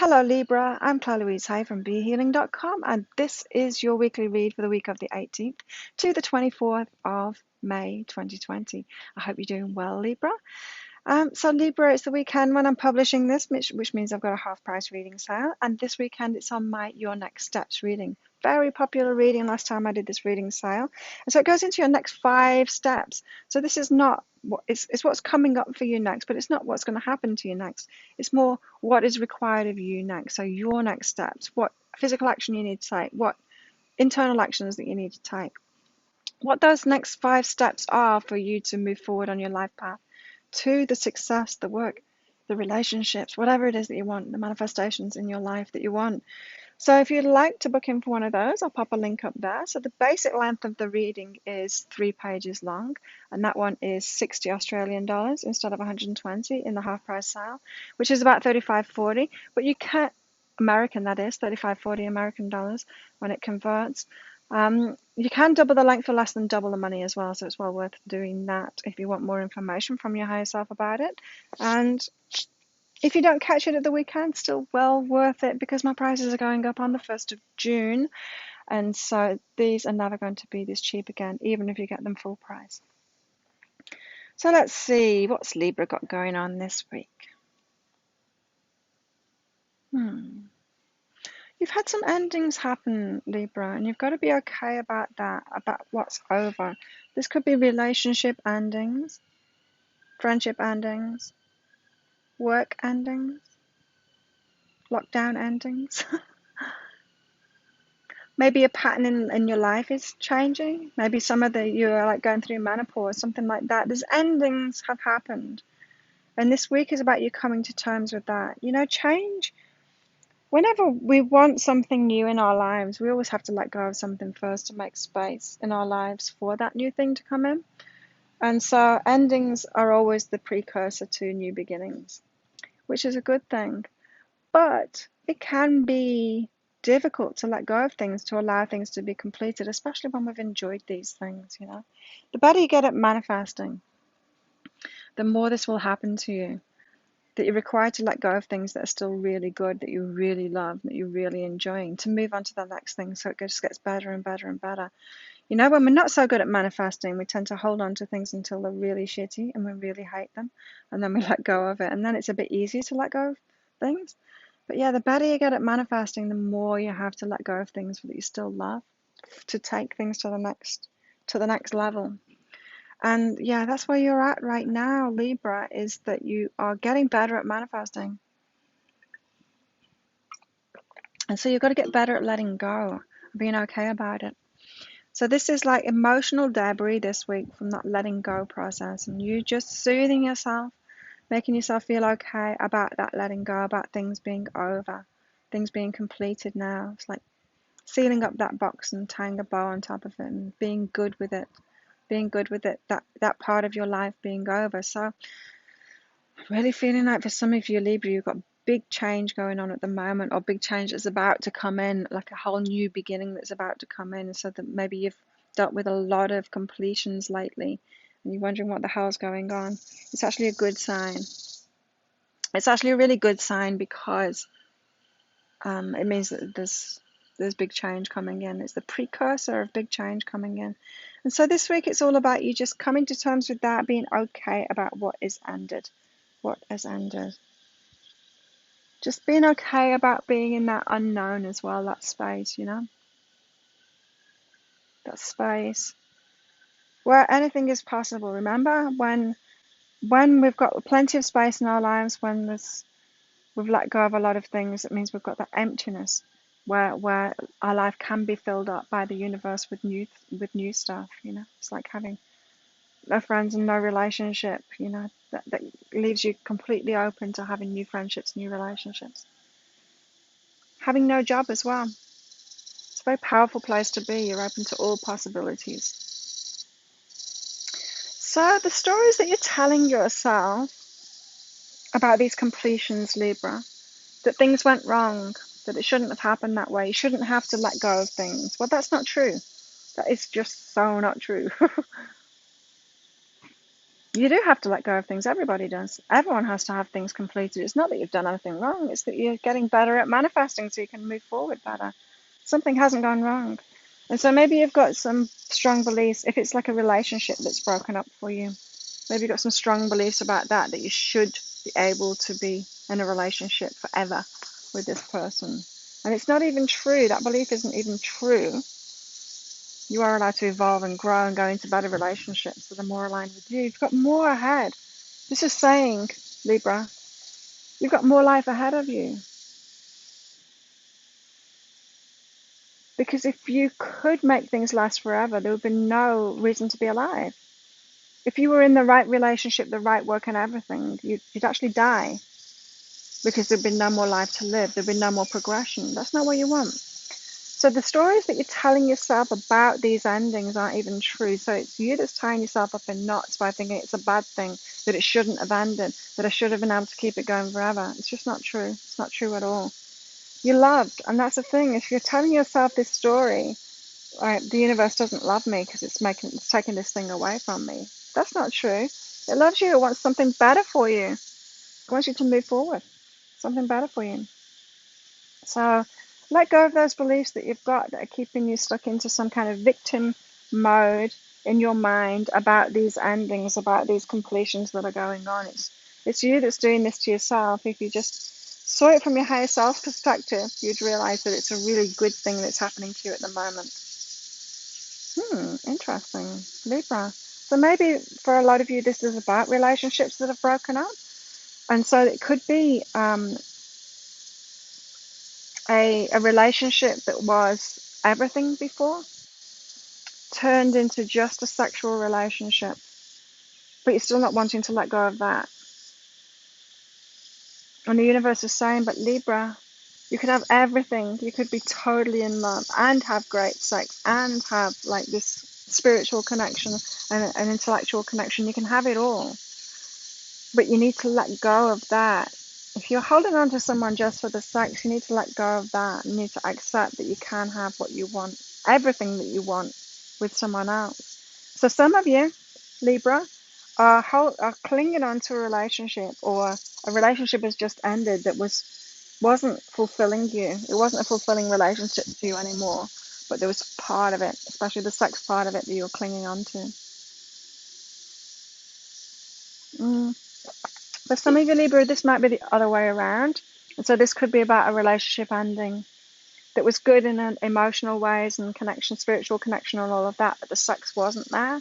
Hello Libra, I'm Claire Louise Hay from BeHealing.com, and this is your weekly read for the week of the 18th to the 24th of May 2020. I hope you're doing well, Libra. So Libra, it's the weekend when I'm publishing this, which means I've got a half price reading sale, and this weekend it's on my Your Next Steps reading. Very popular reading last time I did this reading sale. And so it goes into your next 5 steps. So this is not what it's what's coming up for you next, but it's not what's going to happen to you next. It's more what is required of you next. So your next steps, what physical action you need to take, what internal actions that you need to take, what those next 5 steps are for you to move forward on your life path to the success, the work, the relationships, whatever it is that you want, the manifestations in your life that you want. So if you'd like to book in for one of those, I'll pop a link up there. So the basic length of the reading is 3 pages long, and that one is 60 Australian dollars instead of 120 in the half price sale, which is about 35.40. But you can't, American that is, 35.40 American dollars when it converts. You can double the length for less than double the money as well, so it's well worth doing that if you want more information from your higher self about it. And if you don't catch it at the weekend, still well worth it because my prices are going up on the 1st of June, and so these are never going to be this cheap again, even if you get them full price. So let's see, what's Libra got going on this week? You've had some endings happen, Libra, and you've got to be okay about that, about what's over. This could be relationship endings, friendship endings, work endings, lockdown endings. Maybe a pattern in your life is changing. Maybe some of you're like going through menopause, something like that. There's endings have happened. And this week is about you coming to terms with that. You know, change. Whenever we want something new in our lives, we always have to let go of something first to make space in our lives for that new thing to come in. And so endings are always the precursor to new beginnings, which is a good thing. But it can be difficult to let go of things, to allow things to be completed, especially when we've enjoyed these things, you know. The better you get at manifesting, the more this will happen to you. That you're required to let go of things that are still really good, that you really love, that you're really enjoying, to move on to the next thing, so it just gets better and better and better. You know, when we're not so good at manifesting, we tend to hold on to things until they're really shitty and we really hate them, and then we let go of it, and then it's a bit easier to let go of things. But yeah, the better you get at manifesting, the more you have to let go of things that you still love, to take things to the next level. And yeah, that's where you're at right now, Libra, is that you are getting better at manifesting. And so you've got to get better at letting go, being okay about it. So this is like emotional debris this week from that letting go process, and you just soothing yourself, making yourself feel okay about that letting go, about things being over, things being completed now. It's like sealing up that box and tying a bow on top of it and being good with it, that part of your life being over. So I'm really feeling like for some of you Libra, you've got big change going on at the moment, or big change that's about to come in, like a whole new beginning that's about to come in. So that maybe you've dealt with a lot of completions lately and you're wondering what the hell's going on. It's actually a good sign. It's actually a really good sign because it means that there's big change coming in. It's the precursor of big change coming in. And so this week it's all about you just coming to terms with that, being okay about what is ended. What has ended. Just being okay about being in that unknown as well, that space, you know? That space where anything is possible. Remember when we've got plenty of space in our lives, when we've let go of a lot of things, it means we've got that emptiness where our life can be filled up by the universe with new stuff, you know. It's like having no friends and no relationship, you know, that leaves you completely open to having new friendships, new relationships. Having no job as well. It's a very powerful place to be. You're open to all possibilities. So the stories that you're telling yourself about these completions, Libra, that things went wrong, that it shouldn't have happened that way, you shouldn't have to let go of things. Well, that's not true. That is just so not true. You do have to let go of things. Everybody does. Everyone has to have things completed. It's not that you've done anything wrong. It's that you're getting better at manifesting so you can move forward better. Something hasn't gone wrong. And so maybe you've got some strong beliefs. If it's like a relationship that's broken up for you, maybe you've got some strong beliefs about that you should be able to be in a relationship forever with this person. And it's not even true. That belief isn't even true. You are allowed to evolve and grow and go into better relationships that are more aligned with you. You've got more ahead. This is saying, Libra, you've got more life ahead of you. Because if you could make things last forever, there would be no reason to be alive. If you were in the right relationship, the right work and everything, you'd actually die because there'd be no more life to live. There'd be no more progression. That's not what you want. So the stories that you're telling yourself about these endings aren't even true. So it's you that's tying yourself up in knots by thinking it's a bad thing, that it shouldn't have ended, that I should have been able to keep it going forever. It's just not true. It's not true at all. You're loved, and that's the thing. If you're telling yourself this story, right, the universe doesn't love me because it's taking this thing away from me. That's not true. It loves you. It wants something better for you. It wants you to move forward. Something better for you. So let go of those beliefs that you've got that are keeping you stuck into some kind of victim mode in your mind about these endings, about these completions that are going on. It's you that's doing this to yourself. If you just saw it from your higher self perspective, you'd realize that it's a really good thing that's happening to you at the moment. Interesting. Libra. So maybe for a lot of you, this is about relationships that have broken up. And so it could be a relationship that was everything before turned into just a sexual relationship, but you're still not wanting to let go of that. And the universe is saying, but Libra, you could have everything. You could be totally in love and have great sex and have like this spiritual connection and an intellectual connection. You can have it all, but you need to let go of that. If you're holding on to someone just for the sex, you need to let go of that. You need to accept that you can have what you want, everything that you want with someone else. So some of you, Libra, are clinging on to a relationship, or a relationship has just ended that wasn't fulfilling you. It wasn't a fulfilling relationship to you anymore, but there was part of it, especially the sex part of it, that you were clinging on to. Mm. For some of you, Libra, this might be the other way around. And so this could be about a relationship ending that was good in an emotional ways and connection, spiritual connection and all of that, but the sex wasn't there.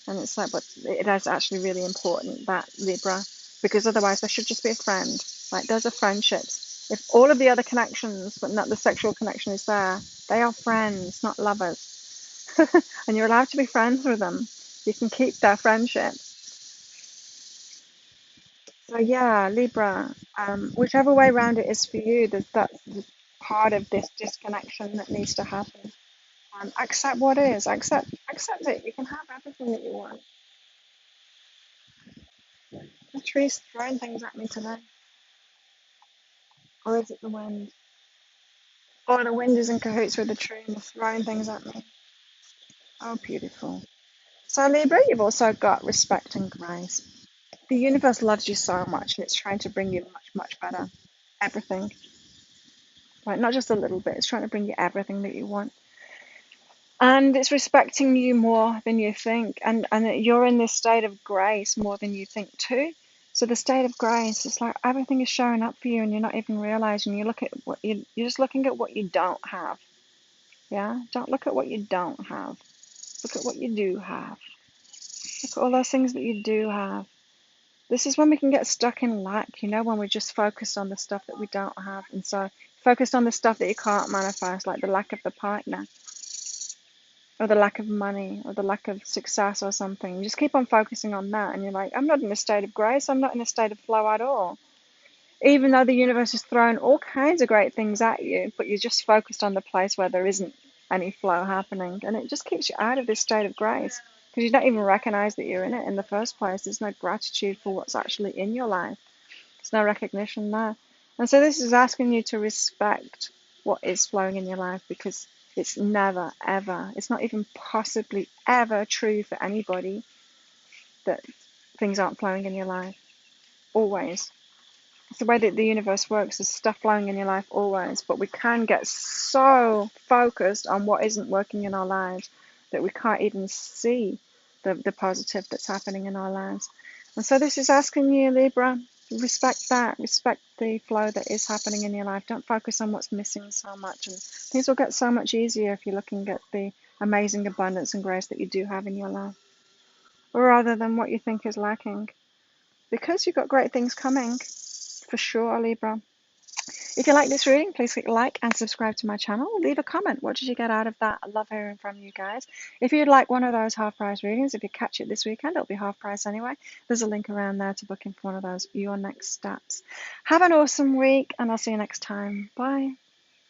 And it's like, but it is actually really important, that Libra, because otherwise there should just be a friend. Like, those are friendships. If all of the other connections, but not the sexual connection is there, they are friends, not lovers. And you're allowed to be friends with them. You can keep their friendship. So yeah, Libra, whichever way around it is for you, that's part of this disconnection that needs to happen. Accept what is. Accept it. You can have everything that you want. The tree's throwing things at me today. Or is it the wind? Oh, the wind is in cahoots with the tree and throwing things at me. Oh, beautiful. So Libra, you've also got respect and grace. The universe loves you so much, and it's trying to bring you much, much better. Everything. Like, not just a little bit, it's trying to bring you everything that you want. And it's respecting you more than you think. And you're in this state of grace more than you think too. So the state of grace is like everything is showing up for you and you're not even realizing. You look at what you're just looking at what you don't have. Yeah? Don't look at what you don't have. Look at what you do have. Look at all those things that you do have. This is when we can get stuck in lack, when we're just focused on the stuff that we don't have. And so focused on the stuff that you can't manifest, like the lack of the partner, or the lack of money, or the lack of success or something. You just keep on focusing on that, and you're like, I'm not in a state of grace. I'm not in a state of flow at all. Even though the universe is throwing all kinds of great things at you, but you're just focused on the place where there isn't any flow happening. And it just keeps you out of this state of grace because you don't even recognize that you're in it in the first place. There's no gratitude for what's actually in your life. There's no recognition there. And so this is asking you to respect what is flowing in your life, because it's never, ever, it's not even possibly ever true for anybody that things aren't flowing in your life. Always. It's the way that the universe works. There's stuff flowing in your life always, but we can get so focused on what isn't working in our lives that we can't even see the positive that's happening in our lives. And so this is asking you, Libra, respect that. Respect the flow that is happening in your life. Don't focus on what's missing so much. And things will get so much easier if you're looking at the amazing abundance and grace that you do have in your life, rather than what you think is lacking. Because you've got great things coming, for sure, Libra. If you like this reading, please click like and subscribe to my channel. Leave a comment. What did you get out of that? I love hearing from you guys. If you'd like one of those half price readings, if you catch it this weekend, it'll be half price anyway. There's a link around there to book in for one of those, your next steps. Have an awesome week, and I'll see you next time. Bye.